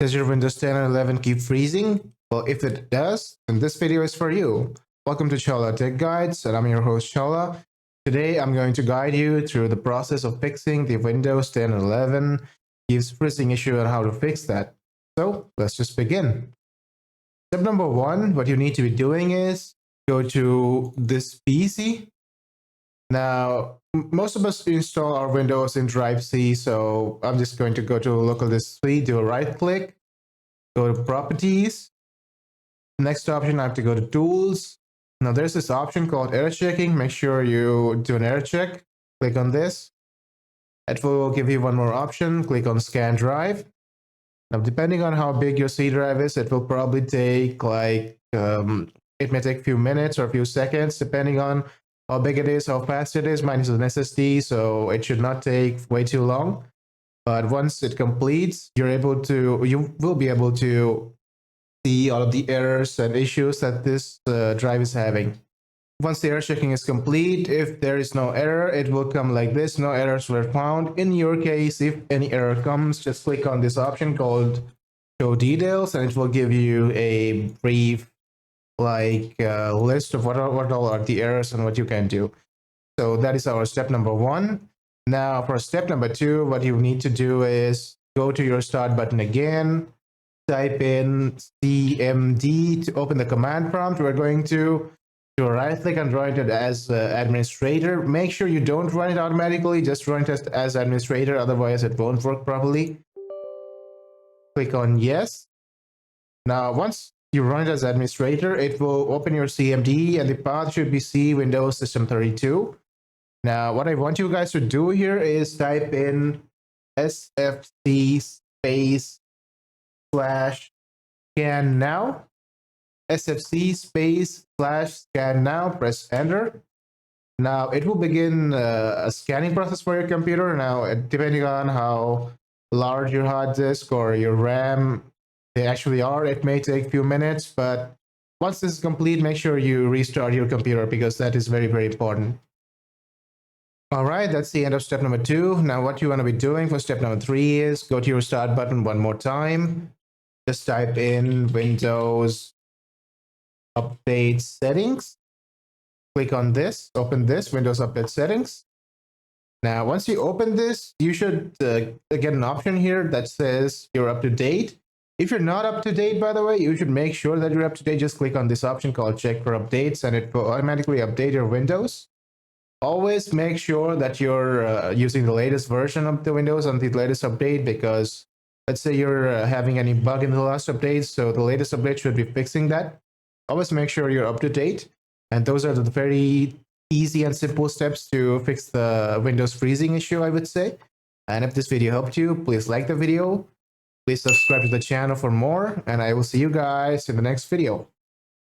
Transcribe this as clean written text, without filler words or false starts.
Does your Windows 10 and 11 keep freezing? Well, if it does, then this video is for you. Welcome to Chola Tech Guides, and I'm your host Chola. Today, I'm going to guide you through the process of fixing the Windows 10 and 11 keeps freezing issue and how to fix that. So, let's just begin. Step number one, what you need to be doing is go to this PC. Now, most of us install our Windows in Drive C, so I'm just going to go to local disk C, do a right click, go to properties. Next option, I have to go to tools. Now there's this option called error checking. Make sure you do an error check. Click on this. It will give you one more option. Click on scan drive. Now, depending on how big your C drive is, it will probably take it may take a few minutes or a few seconds, depending on how big it is, how fast it is. Mine is an SSD, so it should not take way too long. But once it completes, you will be able to see all of the errors and issues that this drive is having. Once the error checking is complete, if there is no error, it will come like this: no errors were found. In your case, if any error comes, just click on this option called show details, and it will give you a brief list of what all are the errors and what you can do. So that is our step number one. Now for step number two, what you need to do is go to your start button again, type in cmd to open the command prompt. We're going to do a right click and run it as administrator. Make sure you don't run it automatically, just run it as administrator, otherwise it won't work properly. Click on yes. Now once you run it as administrator, it will open your CMD and the path should be C Windows System 32. Now, what I want you guys to do here is type in sfc space /scan now, sfc space /scan now, press enter. Now, it will begin a scanning process for your computer. Now, depending on how large your hard disk or your RAM they actually are, it may take a few minutes, but once this is complete, make sure you restart your computer because that is very, very important. All right, that's the end of step number two. Now what you want to be doing for step number three is go to your start button one more time. Just type in Windows Update Settings. Click on this, open this, Windows Update Settings. Now, once you open this, you should get an option here that says you're up to date. If you're not up to date, by the way, you should make sure that you're up to date. Just click on this option called check for updates and it will automatically update your Windows. Always make sure that you're using the latest version of the Windows on the latest update, because let's say you're having any bug in the last update, so the latest update should be fixing that. Always make sure you're up to date. And those are the very easy and simple steps to fix the Windows freezing issue, I would say. And if this video helped you, please like the video. Please subscribe to the channel for more, and I will see you guys in the next video.